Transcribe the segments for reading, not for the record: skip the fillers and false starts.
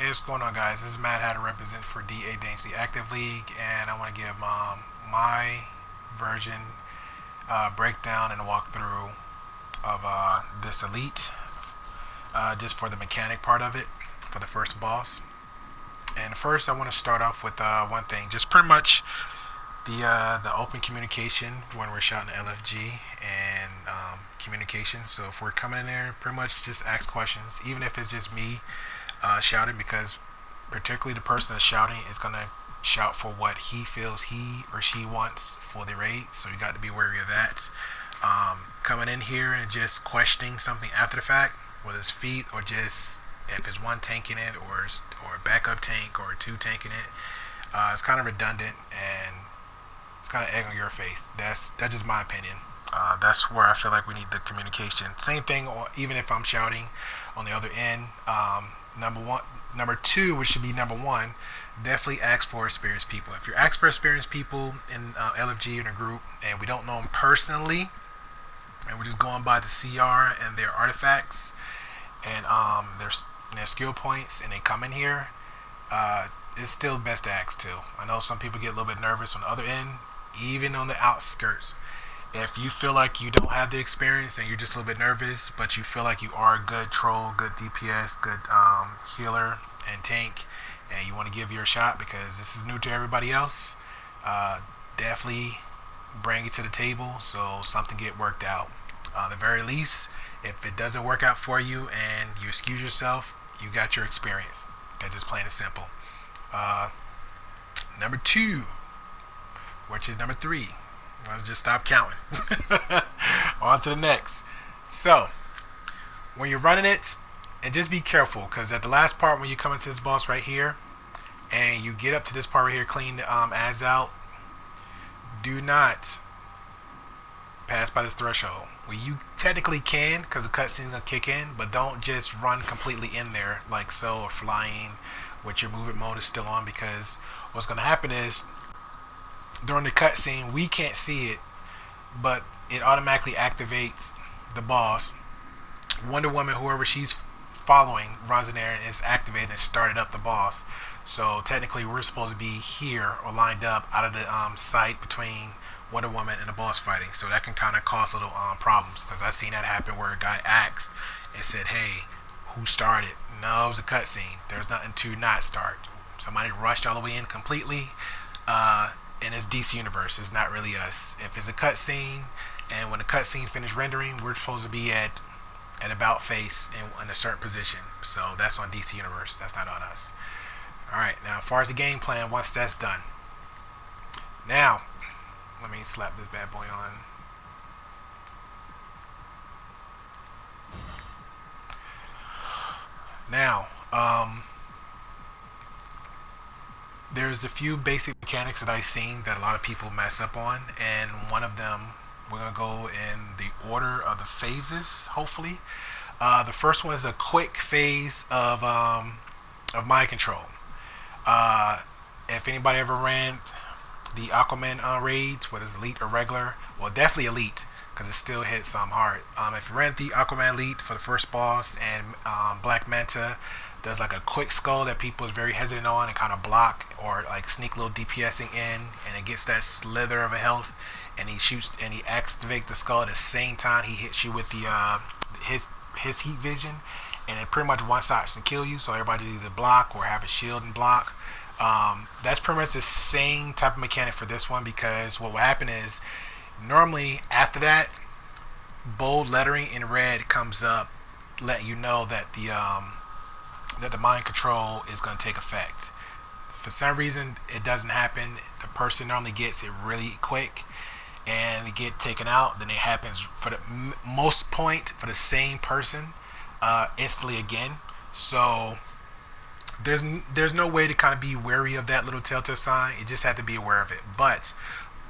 Hey, what's going on, guys? This is Matt, how to represent for DA Dynasty Active League, and I want to give my version breakdown and walkthrough of this elite, just for the mechanic part of it, for the first boss. And first, I want to start off with one thing, just pretty much the open communication when we're shouting LFG and communication. So if we're coming in there, pretty much just ask questions, even if it's just me shouting, because particularly the person that's shouting is going to shout for what he feels he or she wants for the raid, so you got to be wary of that. Coming in here and just questioning something after the fact, whether it's feet or just if it's one tanking it or a backup tank or two tanking it, it's kind of redundant and it's kind of egg on your face. That's just my opinion. That's where I feel like we need the communication. Same thing, or even if I'm shouting on the other end. Number two, which should be number one, definitely ask for experienced people. If you're asking for experienced people in LFG in a group, and we don't know them personally, and we're just going by the CR and their artifacts and their skill points, and they come in here, it's still best to ask too. I know some people get a little bit nervous on the other end, even on the outskirts. If you feel like you don't have the experience and you're just a little bit nervous, but you feel like you are a good troll, good DPS, good healer and tank, and you want to give your shot because this is new to everybody else, definitely bring it to the table so something get worked out. At the very least, if it doesn't work out for you and you excuse yourself, you got your experience. That's just plain and simple. Number two, which is number three. I'll just stop counting. On to the next. So, when you're running it, and just be careful, because at the last part, when you come into this boss right here, and you get up to this part right here, clean the ads out, do not pass by this threshold. Well, you technically can, because the cutscene will kick in, but don't just run completely in there, like so, or flying, with your movement mode is still on, because what's going to happen is, during the cutscene, we can't see it, but it automatically activates the boss. Wonder Woman, whoever she's following, runs in there and is activated and started up the boss. So technically, we're supposed to be here or lined up out of the sight between Wonder Woman and the boss fighting. So that can kind of cause little problems, because I've seen that happen where a guy asked and said, "Hey, who started?" No, it was a cutscene. There's nothing to not start. Somebody rushed all the way in completely. In this DC universe, it's not really us. If it's a cutscene, and when the cutscene finished rendering, we're supposed to be at about face in a certain position. So that's on DC universe. That's not on us. All right. Now, as far as the game plan, once that's done, now let me slap this bad boy on. Now, there's a few basic mechanics that I've seen that a lot of people mess up on, and one of them, we're going to go in the order of the phases, hopefully. The first one is a quick phase of mind control. If anybody ever ran the Aquaman raids, whether it's elite or regular, well, definitely elite, because it still hits hard. If you ran the Aquaman elite for the first boss, and Black Manta does like a quick skull that people is very hesitant on and kind of block or like sneak little DPSing in, and it gets that slither of a health, and he shoots and he activates the skull at the same time he hits you with the his heat vision, and it pretty much one shots and kill you. So everybody either block or have a shield and block. That's pretty much the same type of mechanic for this one, because what will happen is normally after that, bold lettering in red comes up, letting you know that the mind control is going to take effect. For some reason, it doesn't happen. The person normally gets it really quick, and they get taken out. Then it happens for the most point for the same person instantly again. So there's no way to kind of be wary of that little telltale sign. You just have to be aware of it. But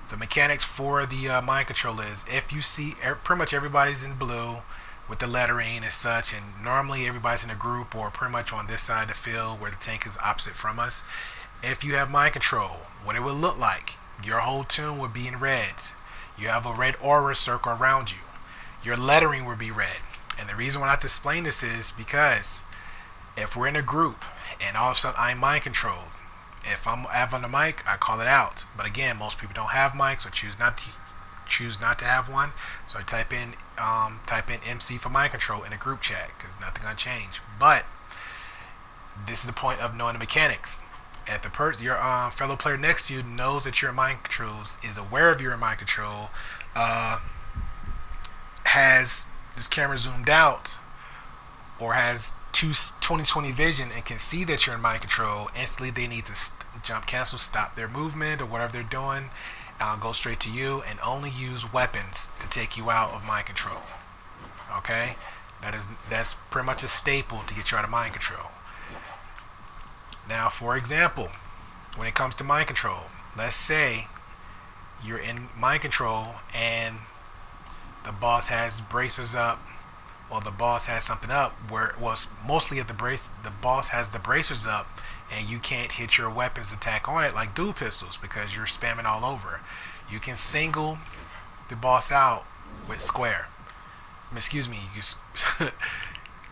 the mechanics for the mind control is, if you see pretty much everybody's in blue with the lettering and such, and normally everybody's in a group or pretty much on this side of the field where the tank is opposite from us. If you have mind control, what it would look like, your whole tune would be in red. You have a red aura circle around you. Your lettering would be red. And the reason why I have to explain this is because If we're in a group and all of a sudden I'm mind controlled, if I'm on the mic, I call it out. But again, most people don't have mics or choose not to have one. So I type in MC for mind control in a group chat because nothing gonna change. But this is the point of knowing the mechanics. If the your fellow player next to you knows that you're in mind controls, is aware of your mind control, has this camera zoomed out, or has 20/20 vision and can see that you're in mind control, instantly they need to jump cancel, stop their movement or whatever they're doing, go straight to you and only use weapons to take you out of mind control. Okay, that's pretty much a staple to get you out of mind control. Now, for example, when it comes to mind control, let's say you're in mind control and the boss has bracers up, or the boss has something up where it was mostly at the boss has the bracers up and you can't hit your weapons attack on it like dual pistols because you're spamming all over. You can single the boss out with square. Excuse me,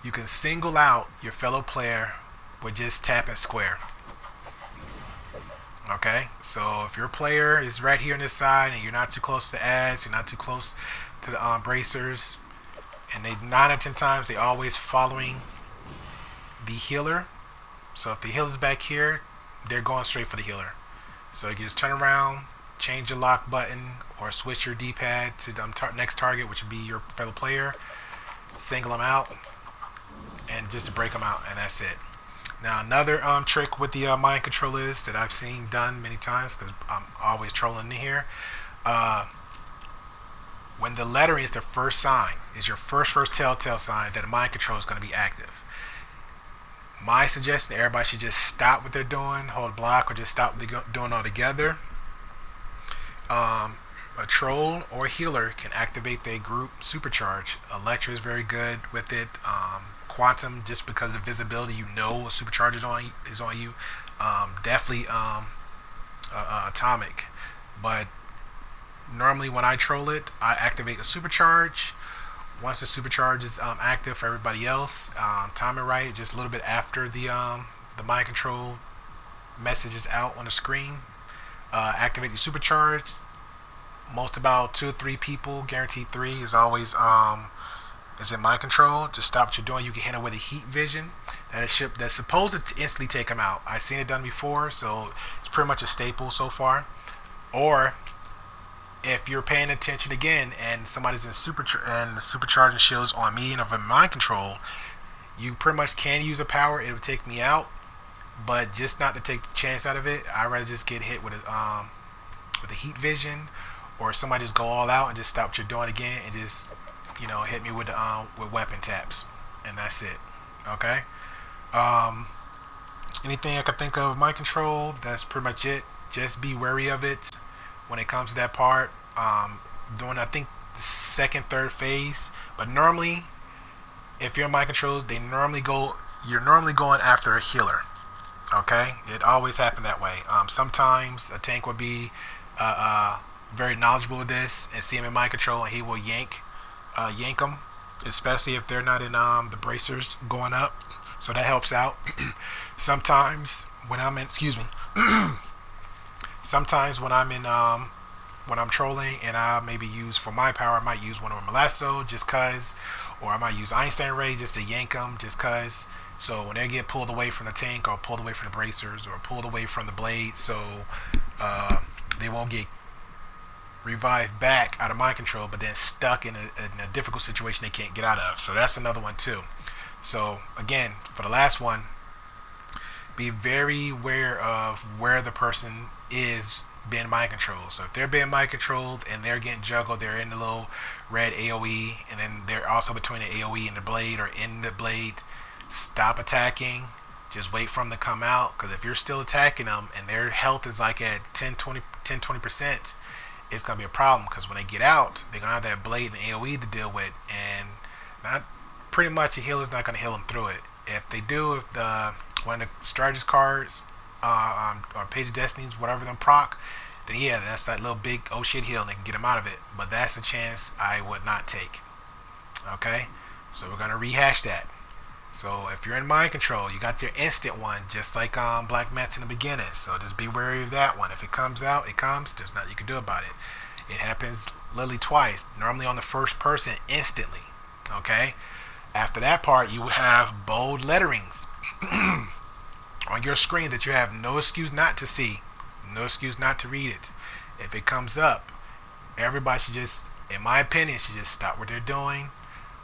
you can single out your fellow player with just tapping square. Okay, so if your player is right here on this side and you're not too close to the edge, you're not too close to the bracers, and they 9 out of 10 times they always following the healer. So if the healer's back here, they're going straight for the healer. So you can just turn around, change your lock button, or switch your D-pad to the next target, which would be your fellow player, single them out, and just to break them out, and that's it. Now another trick with the mind control is that I've seen done many times because I'm always trolling in here. When the lettering is the first sign, is your first telltale sign that a mind control is going to be active. My suggestion: everybody should just stop what they're doing, hold block, or just stop what they're doing altogether. A troll or healer can activate their group supercharge. Electra is very good with it. Quantum, just because of visibility, you know a supercharge is on you. Definitely atomic. But normally when I troll it, I activate a supercharge. Once the supercharge is active for everybody else, time it right, just a little bit after the mind control message is out on the screen. Activate the supercharge. Most about 2 or 3 people, guaranteed 3, is always is in mind control. Just stop what you're doing. You can hit it with a heat vision. That's supposed to instantly take them out. I've seen it done before, so it's pretty much a staple so far. Or if you're paying attention again and somebody's in and the supercharging shields on me and of mind control, you pretty much can use a power. It would take me out, but just not to take the chance out of it. I'd rather just get hit with a heat vision, or somebody just go all out and just stop what you're doing again and just hit me with weapon taps, and that's it. Okay. Anything I could think of mind control, that's pretty much it. Just be wary of it when it comes to that part. Doing, I think, the second, third phase. But normally, if you're in mind control, you're normally going after a healer. Okay, it always happened that way. Sometimes a tank would be very knowledgeable with this and see him in mind control, and he will yank them, especially if they're not in the bracers going up. So that helps out. Sometimes when I'm in, sometimes when I'm trolling and I maybe use for my power, I might use one of them lasso just cause, or I might use Einstein Ray just to yank them just cause. So when they get pulled away from the tank, or pulled away from the bracers, or pulled away from the blade, so they won't get revived back out of mind control, but then stuck in a difficult situation they can't get out of. So that's another one too. So again, for the last one, be very aware of where the person is being mind controlled. So if they're being mind controlled and they're getting juggled, they're in the little red AoE, and then they're also between the AoE and the blade, or in the blade, stop attacking. Just wait for them to come out, because if you're still attacking them and their health is like at 10-20%, it's going to be a problem, because when they get out, they're going to have that blade and AoE to deal with, and pretty much a healer's not going to heal them through it. If they do, if one of the strategist cards or Page of Destinies, whatever them proc, then yeah, that's that little big oh shit heal and they can get them out of it. But that's a chance I would not take. Okay, so we're going to rehash that. So if you're in mind control, you got your instant one, just like Black Mets in the beginning. So just be wary of that one. If it comes out, it comes. There's nothing you can do about it. It happens literally twice. Normally on the first person, instantly. Okay. After that part, you have bold letterings on your screen that you have no excuse not to see, no excuse not to read it. If it comes up, everybody should just, in my opinion, should just stop what they're doing,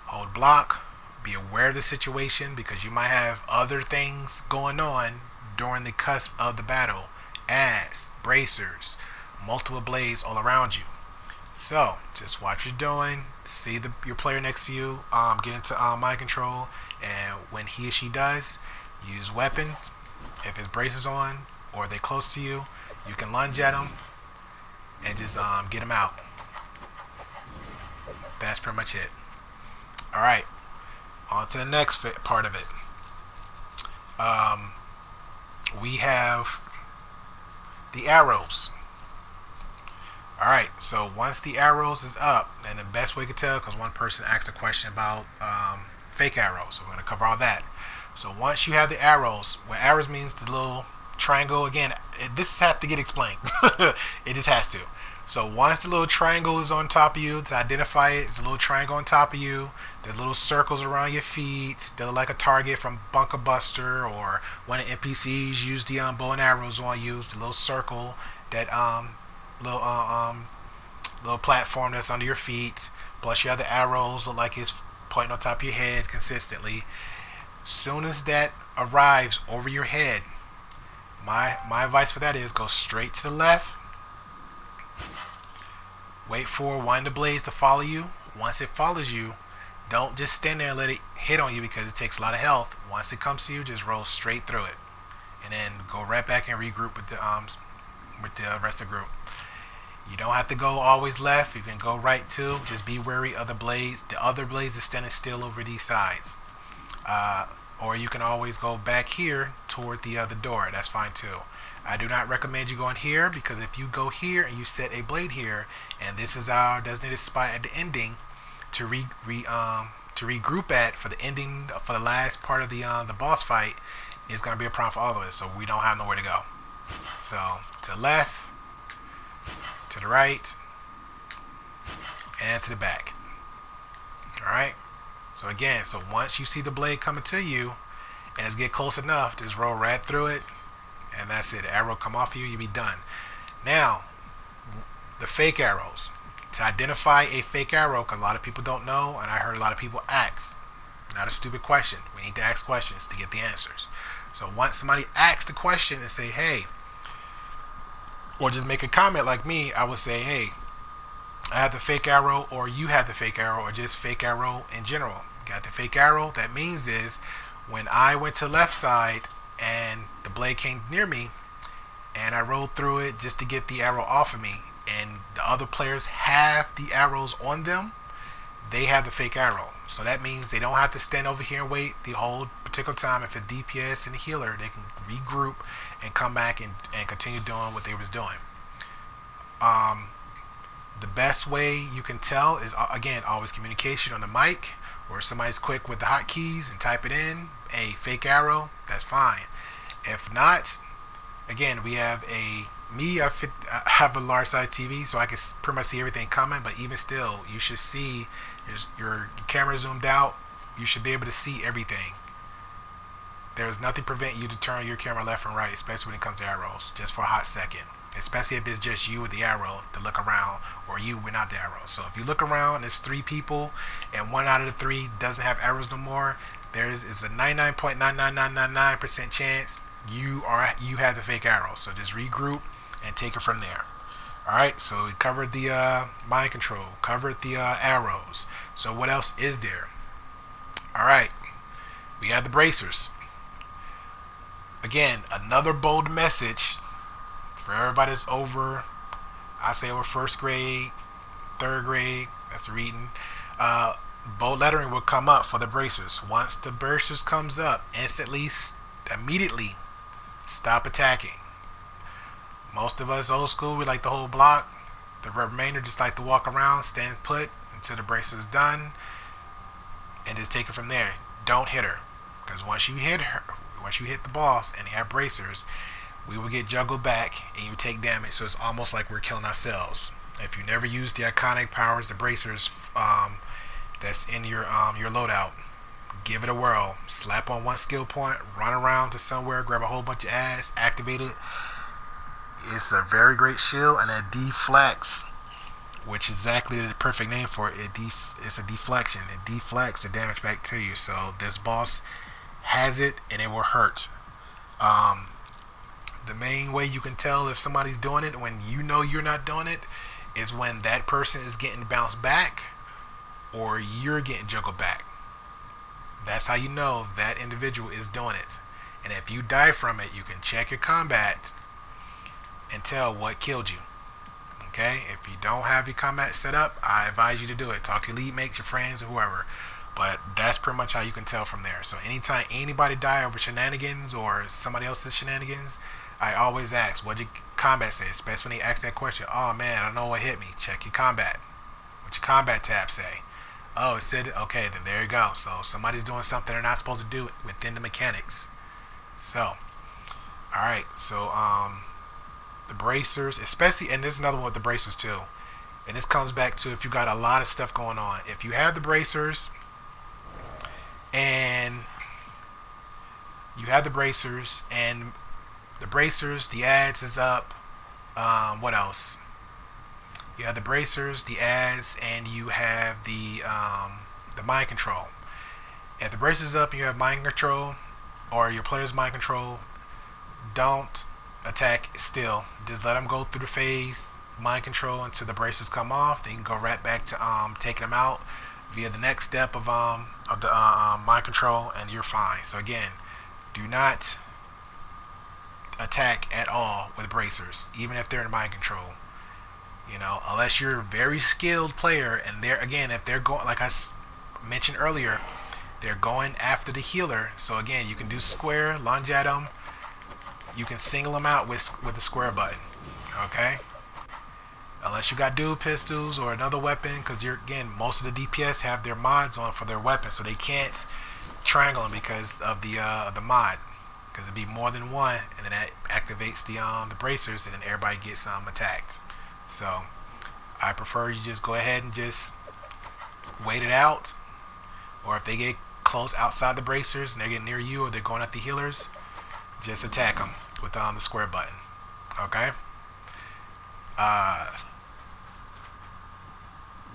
hold block, be aware of the situation, because you might have other things going on during the cusp of the battle, as bracers, multiple blades all around you. So just watch what you're doing, see your player next to you get into mind control, and when he or she does, use weapons. If his braces on or they close to you, you can lunge at them and just get them out. That's pretty much it. All right, on to the next part of it. We have the arrows. All right, so once the arrows is up, and the best way to tell, because one person asked a question about fake arrows, so we're going to cover all that. So once you have the arrows, what arrows means the little triangle, again, this has to get explained. It just has to. So once the little triangle is on top of you, to identify it, it's a little triangle on top of you. There's little circles around your feet. They look like a target from Bunker Buster, or when the NPCs use the bow and arrows on you. It's the little circle, that little platform that's under your feet. Plus you have the arrows, look like it's pointing on top of your head consistently. Soon as that arrives over your head, my advice for that is go straight to the left. Wait for one of the blades to follow you. Once it follows you, don't just stand there and let it hit on you, because it takes a lot of health. Once it comes to you, just roll straight through it, and then go right back and regroup with the rest of the group. You don't have to go always left. You can go right too. Just be wary of the blades. The other blades are standing still over these sides. Or you can always go back here toward the other door. That's fine too. I do not recommend you going here, because if you go here and you set a blade here, and this is our designated spot at the ending to regroup at for the ending, for the last part of the boss fight, it's going to be a problem for all of us. So we don't have nowhere to go. So to the left, to the right, and to the back. All right. So again, so once you see the blade coming to you, and it's get close enough, just roll right through it, and that's it. The arrow come off you, you be done. Now, the fake arrows. To identify a fake arrow, because a lot of people don't know, and I heard a lot of people ask. Not a stupid question. We need to ask questions to get the answers. So once somebody asks the question and say, hey, or just make a comment like me, I would say, hey, I have the fake arrow, or you have the fake arrow, or just fake arrow in general. Got the fake arrow. That means is when I went to the left side and the blade came near me and I rolled through it just to get the arrow off of me, and the other players have the arrows on them, they have the fake arrow. So that means they don't have to stand over here and wait the whole particular time. If a DPS and a healer, they can regroup and come back and continue doing what they was doing. The best way you can tell is, again, always communication on the mic, or somebody's quick with the hotkeys and type it in, a fake arrow, that's fine. If not, again, we have I have a large size TV, so I can pretty much see everything coming, but even still, you should see, your camera zoomed out, you should be able to see everything. There's nothing prevent you to turn your camera left and right, especially when it comes to arrows, just for a hot second. Especially if it's just you with the arrow to look around, or you without the arrow. So if you look around and there's 3 people and 1 out of the 3 doesn't have arrows no more, it's a 99.99999% chance you have the fake arrow. So just regroup and take it from there. Alright, so we covered the mind control, covered the arrows. So what else is there? Alright, we have the bracers. Again, another bold message for everybody that's over, I say over 1st grade, 3rd grade, that's the reading. Bold lettering will come up for the bracers. Once the bracers comes up, immediately stop attacking. Most of us old school, we like the whole block. The remainder just like to walk around, stand put until the bracer is done, and just take it from there. Don't hit her. because once you hit the boss and they have bracers, we will get juggled back and you take damage. So it's almost like we're killing ourselves. If you never use the iconic powers, the bracers, that's in your loadout, give it a whirl. Slap on one skill point, run around to somewhere, grab a whole bunch of ass, activate it. It's a very great shield, and it deflects, which is exactly the perfect name for it. It's a deflection. It deflects the damage back to you. So this boss has it, and it will hurt. The main way you can tell if somebody's doing it when you know you're not doing it is when that person is getting bounced back or you're getting juggled back. That's how you know that individual is doing it. And if you die from it, you can check your combat and tell what killed you. Okay? If you don't have your combat set up, I advise you to do it. Talk to your lead mates, your friends, or whoever. But that's pretty much how you can tell from there. So anytime anybody die over shenanigans or somebody else's shenanigans, I always ask, what did your combat say? Especially when they ask that question. Oh man, I don't know what hit me. Check your combat. What your combat tab say? Oh, it said it. Okay, then there you go. So somebody's doing something they're not supposed to do within the mechanics. So, alright. So, the bracers, especially, and there's another one with the bracers too. And this comes back to if you got a lot of stuff going on. If you have the bracers, and the ads is up. What else? You have the bracers, the ads, and you have the mind control. If the bracers is up and you have mind control, or your player's mind control, don't attack still. Just let them go through the phase, mind control, until the bracers come off. Then you can go right back to taking them out via the next step of the mind control, and you're fine. So again, do not attack at all with bracers, even if they're in mind control. You know, unless you're a very skilled player, and they're, again, if they're going, like I mentioned earlier, they're going after the healer. So again, you can do square, lunge at them. You can single them out with the square button. Okay. Unless you got dual pistols or another weapon, because again, most of the DPS have their mods on for their weapons, so they can't triangle them because of the mod. Because it'd be more than one, and then that activates the bracers, and then everybody gets attacked. So I prefer you just go ahead and just wait it out, or if they get close outside the bracers and they're getting near you, or they're going at the healers, just attack them with the square button. Okay.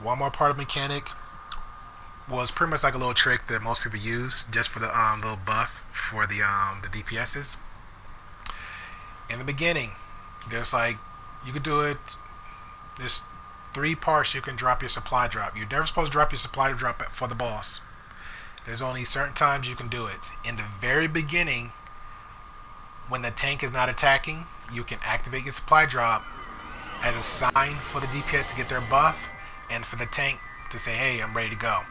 One more part of mechanic was pretty much like a little trick that most people use just for the little buff for the DPSs. In the beginning, there's like, you could do it, there's 3 parts you can drop your supply drop. You're never supposed to drop your supply drop for the boss. There's only certain times you can do it. In the very beginning, when the tank is not attacking, you can activate your supply drop as a sign for the DPS to get their buff, and for the tank to say, hey, I'm ready to go.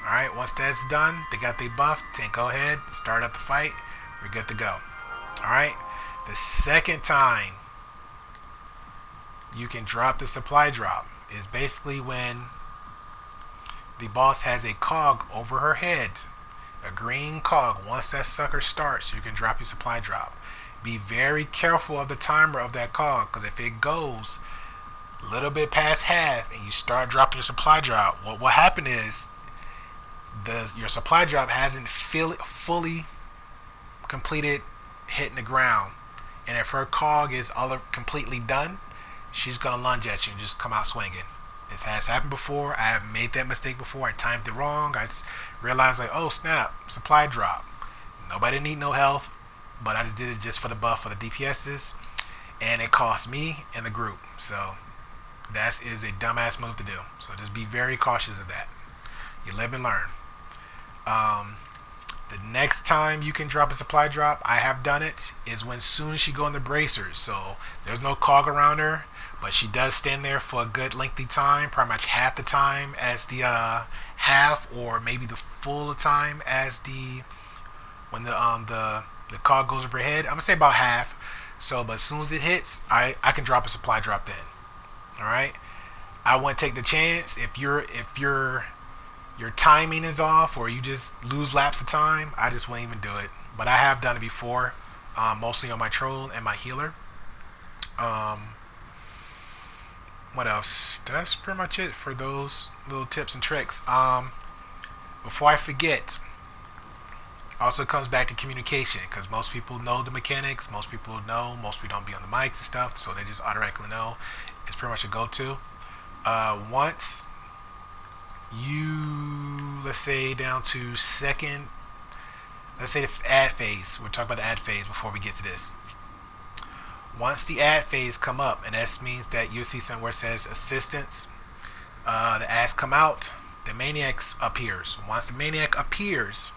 Alright, once that's done, they got their buff, tank go ahead, start up the fight, we're good to go. Alright, the second time you can drop the supply drop is basically when the boss has a cog over her head, a green cog. Once that sucker starts, you can drop your supply drop. Be very careful of the timer of that cog, because if it goes a little bit past half and you start dropping your supply drop, what will happen is your supply drop hasn't fully completed hitting the ground, and if her cog is all completely done, she's gonna lunge at you and just come out swinging. This has happened before. I have made that mistake before. I timed it wrong. I realized, like, oh snap, supply drop. Nobody need no health, but I just did it just for the buff for the DPSs, and it cost me and the group. So that is a dumbass move to do. So just be very cautious of that. You live and learn. The next time you can drop a supply drop, I have done it, is when soon as she go in the bracers. So there's no cog around her, but she does stand there for a good lengthy time, pretty much half the time as the half, or maybe the full time as when the cog goes over her head. I'm gonna say about half. So, but as soon as it hits, I can drop a supply drop then. All right. I wouldn't take the chance if your your timing is off or you just lose laps of time, I just won't even do it. But I have done it before, mostly on my troll and my healer. What else? That's pretty much it for those little tips and tricks. Before I forget, also comes back to communication, because most people know the mechanics, most people don't be on the mics and stuff, so they just automatically know. It's pretty much a go-to. Once you, let's say down to second, let's say the ad phase, we'll talk about the ad phase before we get to this. Once the ad phase come up, and that means that you'll see somewhere it says assistance, the ads come out, the maniac appears. Once the maniac appears,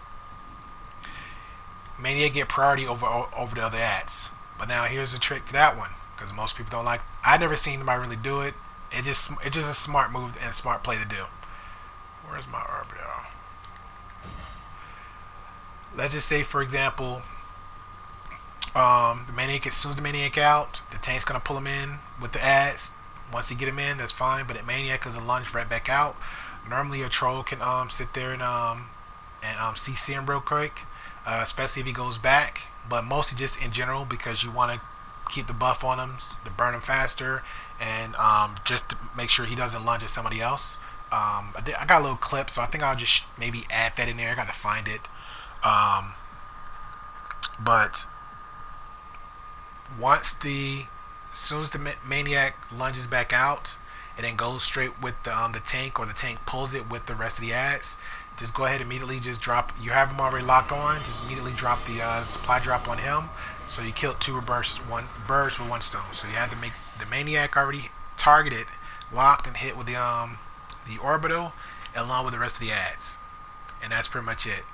maniac get priority over the other ads. But now here's the trick to that one, because most people don't like. I never seen anybody really do it. It's just a smart move and a smart play to do. Where's my orbital? Let's just say, for example, the maniac, as soon as the maniac out, the tank's gonna pull him in with the ads. Once he get him in, that's fine. But the maniac is a lunge right back out. Normally, a troll can sit there and CC him real quick, especially if he goes back. But mostly just in general, because you want to keep the buff on him to burn him faster, and just to make sure he doesn't lunge at somebody else. I got a little clip, so I think I'll just maybe add that in there. I got to find it. But as soon as the maniac lunges back out, and then goes straight with the tank, or the tank pulls it with the rest of the ads, just go ahead and immediately just drop. You have him already locked on. Just immediately drop the supply drop on him. So you killed two birds with one stone. So you had to make the maniac already targeted, locked, and hit with the orbital, along with the rest of the ads. And that's pretty much it.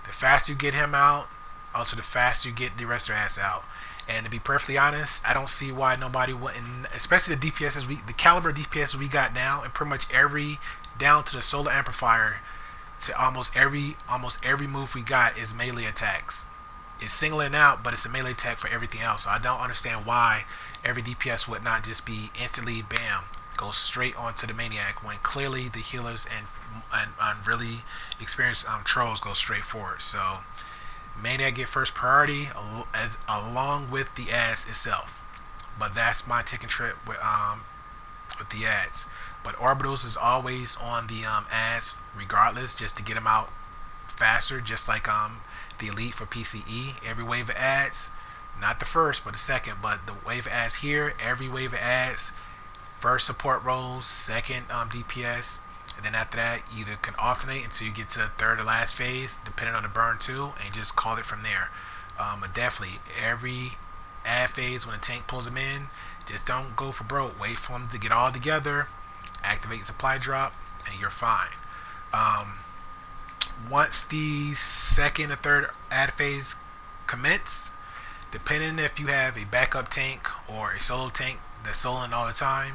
The faster you get him out, also the faster you get the rest of the ads out. And to be perfectly honest, I don't see why nobody wouldn't, especially the DPSs, the caliber DPS we got now, and pretty much down to the solar amplifier, to almost every move we got is melee attacks. It's singling out, but it's a melee attack for everything else. So I don't understand why every DPS would not just be instantly bam, go straight onto the maniac, when clearly the healers and really experienced trolls go straight forward. So maniac get first priority along with the ads itself. But that's my tick and trick with the ads. But orbitals is always on the ads regardless, just to get them out faster, just like the elite for PCE. Every wave of ads, not the first but the second, but the wave of ads here, every wave of ads, first support roles, second DPS, and then after that you either can alternate until you get to the third or last phase, depending on the burn too, and just call it from there. But definitely every ad phase, when a tank pulls them in, just don't go for broke. Wait for them to get all together, activate supply drop, and you're fine. Once the second or third ad phase commence, depending if you have a backup tank or a solo tank that's soloing all the time,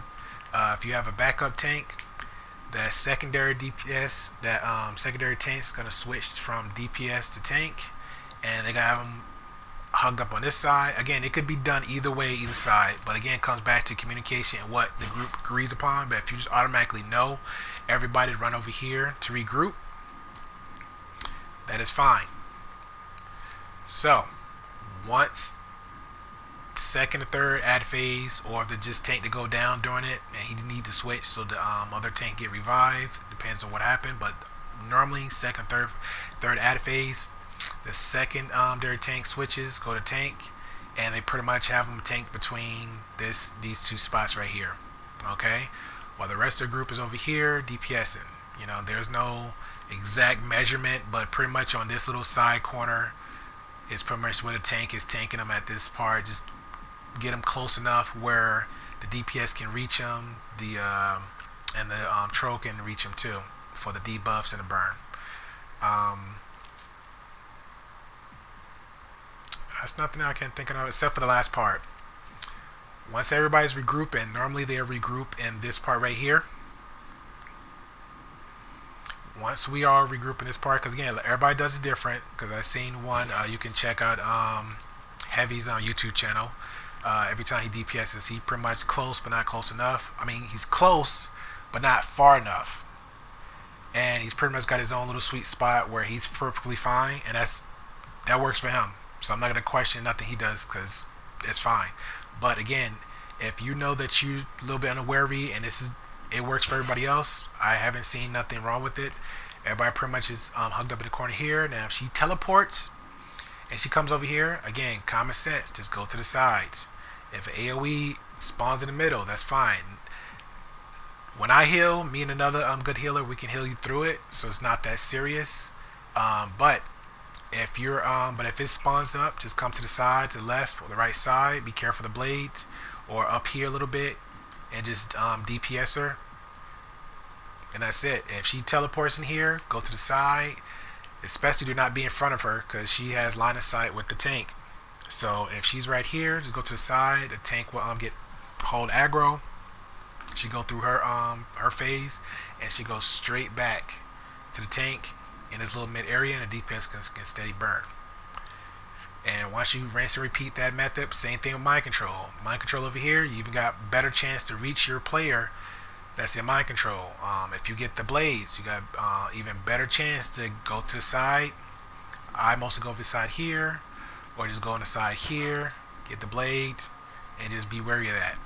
if you have a backup tank, that secondary DPS, that secondary tank's gonna switch from DPS to tank, and they gotta have them hugged up on this side. Again, it could be done either way, either side, but again, it comes back to communication and what the group agrees upon. But if you just automatically know everybody to run over here to regroup, that is fine. So once second or third ad phase, or if the just tank to go down during it and he need to switch so the other tank get revived, depends on what happened, but normally second, third ad phase, the second their tank switches, go to tank, and they pretty much have them tank between these two spots right here. Okay, while the rest of the group is over here DPSing. You know, there's no exact measurement, but pretty much on this little side corner is pretty much where the tank is tanking them at this part. Just get them close enough where the DPS can reach them, and the troll can reach them too for the debuffs and the burn. That's nothing I can think of except for the last part. Once everybody's regrouping, normally they'll regroup in this part right here. Once we all regroup in this part, because again, everybody does it different, because I've seen one, you can check out Heavy's on YouTube channel. Every time he DPSs, he pretty much close but not close enough. I mean, he's close but not far enough. and he's pretty much got his own little sweet spot where he's perfectly fine, and that works for him. So I'm not gonna question nothing he does because it's fine. But again, if you know that you're a little bit unwary and it works for everybody else, I haven't seen nothing wrong with it. Everybody pretty much is hugged up in the corner here. Now if she teleports and she comes over here, again, common sense, just go to the sides. If AoE spawns in the middle, that's fine. When I heal, me and another good healer, we can heal you through it, so it's not that serious. But if it spawns up, just come to the side, to the left or the right side. Be careful of the blades, or up here a little bit, and just DPS her, and that's it. If she teleports in here, go to the side. Especially do not be in front of her because she has line of sight with the tank. So if she's right here, just go to the side. The tank will hold aggro. She go through her phase, and she goes straight back to the tank in this little mid area, and the DPS can steady burn. And once you rinse and repeat that method, same thing with mind control. Mind control over here, you even got better chance to reach your player that's in mind control. If you get the blades, you got even better chance to go to the side. I mostly go over the side here, or just go on the side here, get the blade, and just be wary of that.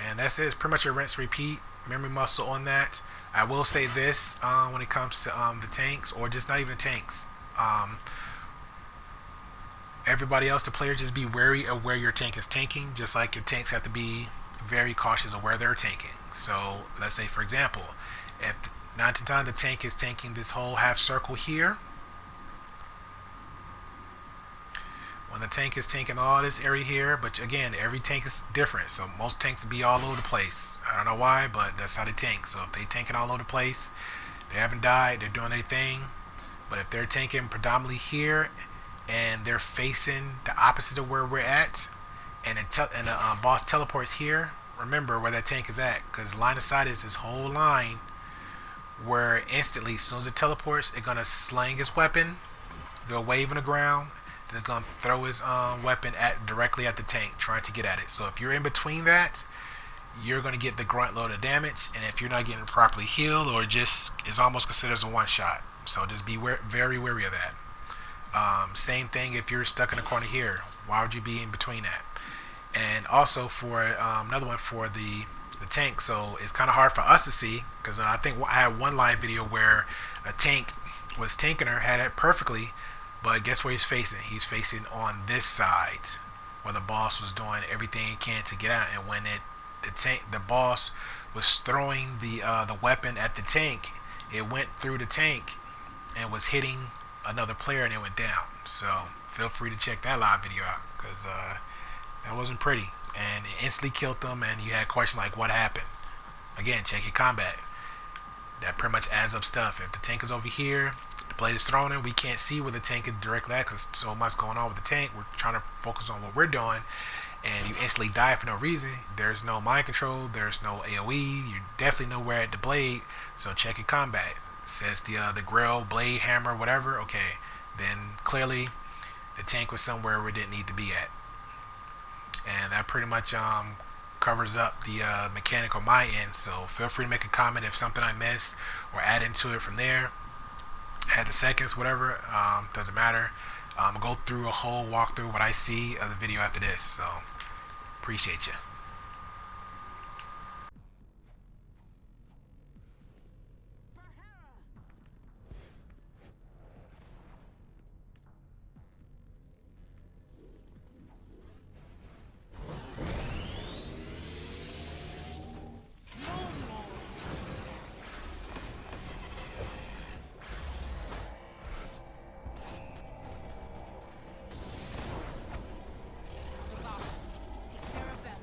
And that's it. It's pretty much a rinse repeat memory muscle on that. I will say this when it comes to the tanks, or just not even the tanks. Everybody else, the player, just be wary of where your tank is tanking, just like your tanks have to be very cautious of where they're tanking. So let's say, for example, if 9 to 10 the tank is tanking this whole half circle here, when the tank is tanking all this area here, but again, every tank is different, so most tanks be all over the place. I don't know why, but that's how they tank. So if they tanking all over the place, they haven't died, they're doing their thing. But if they're tanking predominantly here, and they're facing the opposite of where we're at, and the boss teleports here, remember where that tank is at, because line of sight is this whole line where instantly, as soon as it teleports, it's going to sling his weapon, do a wave on the ground, then it's going to throw his weapon directly at the tank, trying to get at it. So if you're in between that, you're going to get the grunt load of damage, and if you're not getting properly healed, or just is almost considered as a one shot. So just be very wary of that. Same thing if you're stuck in a corner here. Why would you be in between that? And also for another one for the tank, so it's kind of hard for us to see, because I think I had one live video where a tank was tanking her, had it perfectly, but guess where he's facing? He's facing on this side, where the boss was doing everything he can to get out. And when the boss was throwing the weapon at the tank, it went through the tank and was hitting another player, and it went down. So feel free to check that live video out, because that wasn't pretty, and it instantly killed them, and you had questions like, what happened? Again, check your combat. That pretty much adds up stuff. If the tank is over here, the blade is thrown in, we can't see where the tank is directly at, because so much going on with the tank. We're trying to focus on what we're doing, and you instantly die for no reason. There's no mind control, there's no AoE, you're definitely nowhere at the blade. So check your combat. It says the grill, blade, hammer, whatever, okay, then clearly the tank was somewhere where it didn't need to be at. And that pretty much covers up the mechanic on my end. So feel free to make a comment if something I missed, or add into it from there. Add the seconds, whatever, doesn't matter. I'll go through a whole walkthrough what I see of the video after this. So appreciate you. The boss. Take care of them.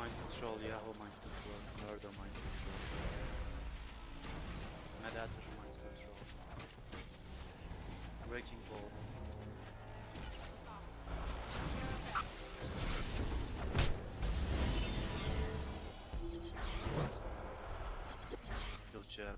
mind control, Yahoo mind control, murder mind control, Medator mind control, Breaking Ball, Kill Jab,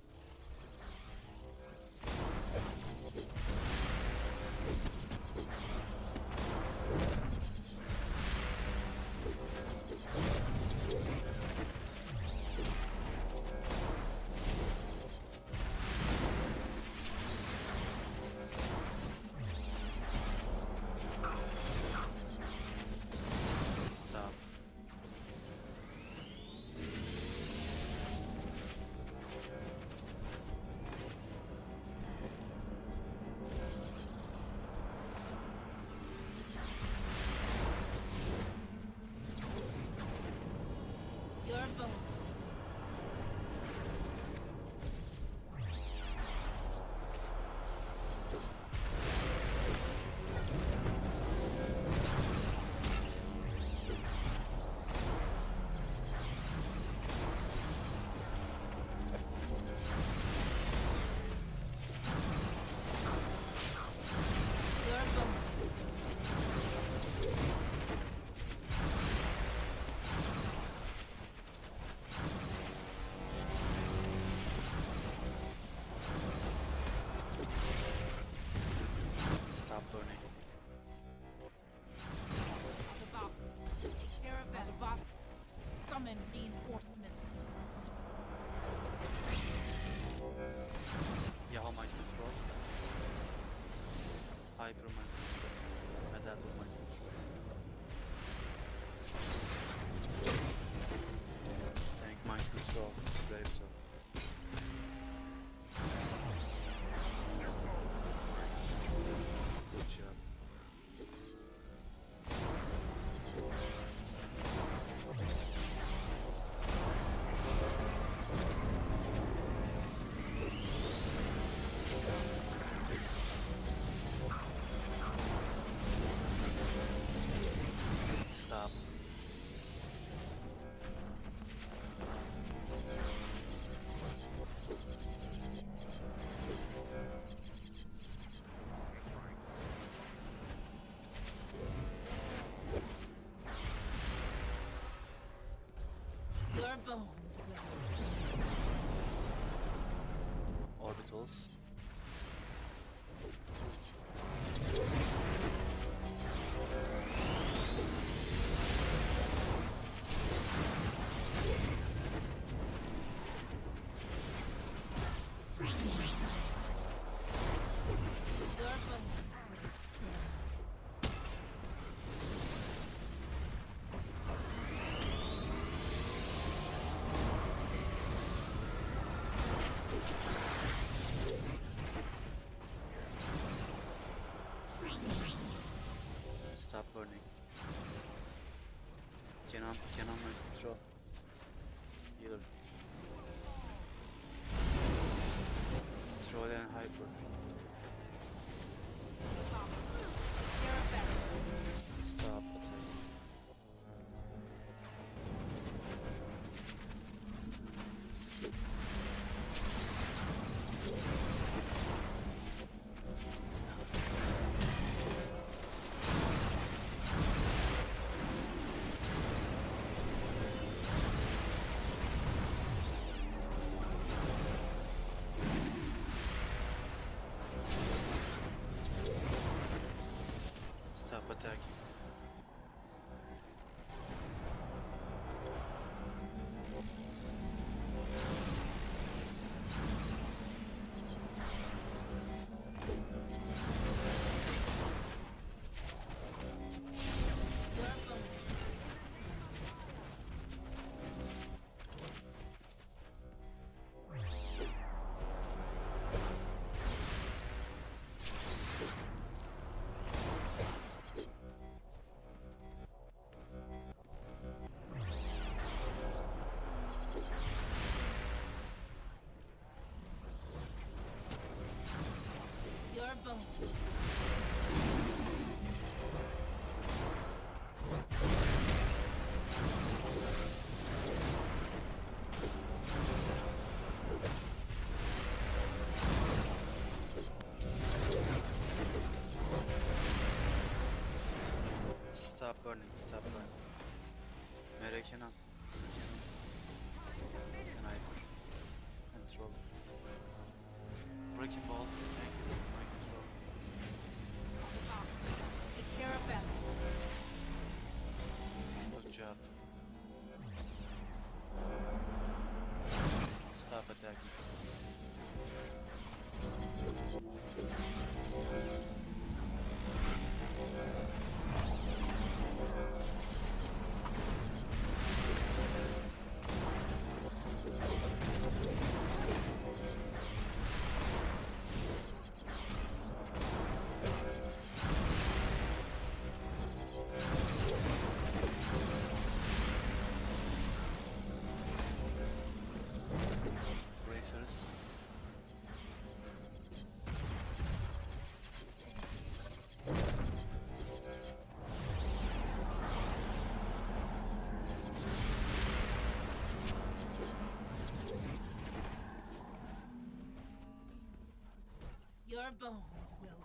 stop, Your bones. Your bones. stop burning, The box. Take care of that. The box. Summon reinforcements. Yahoo mind control, Hyper mind control, Medator mind control, Tank mind control, Brave Zone. Good job. Stop. Your bones will. Orbitals. Your bones will. Stop burning. Canon mind control. Healer. Troll and Hyper. The box. Take care of that. Stop attack. Stop attacking. Your bones. Stop burning, stop burning. Mere Kenan. Sniper. Control. Breaking ball. Tank is in my control. Box. Take care of them. Good job. Stop attacking. Racers. Your bones will.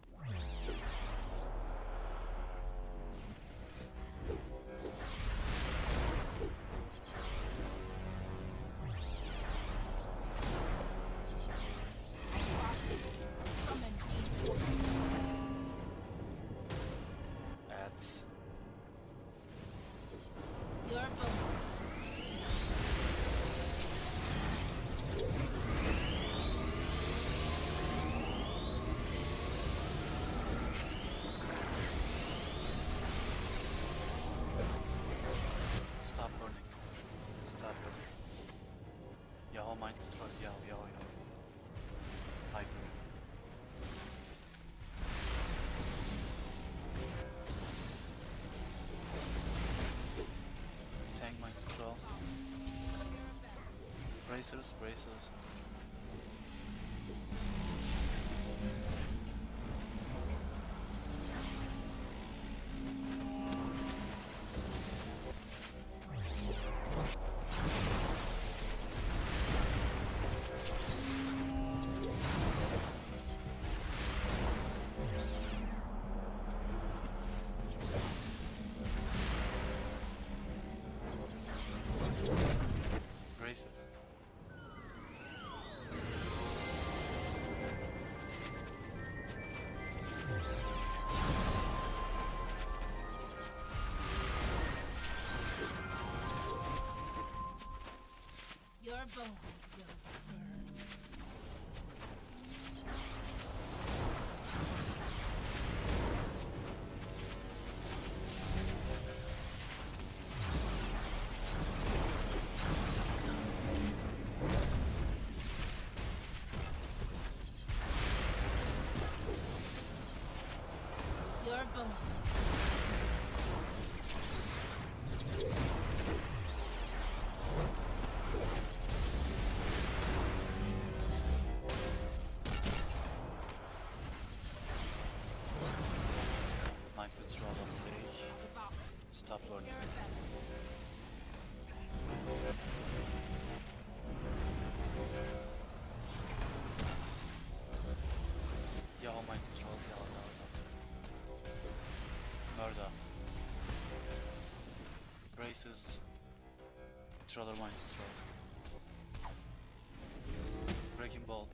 Summon reinforcements. Ads. Your bones. Stop burning. Stop burning. Yahoo mind control. Yahoo. Hyper. Tank mind control. Bracers. Braces. Your bones will burn. Your bones. Mind control on the page. The box. Stop Take burning. care of them. Yahoo mind control. Yahoo. Murder. Braces. Controller mind control. Breaking ball.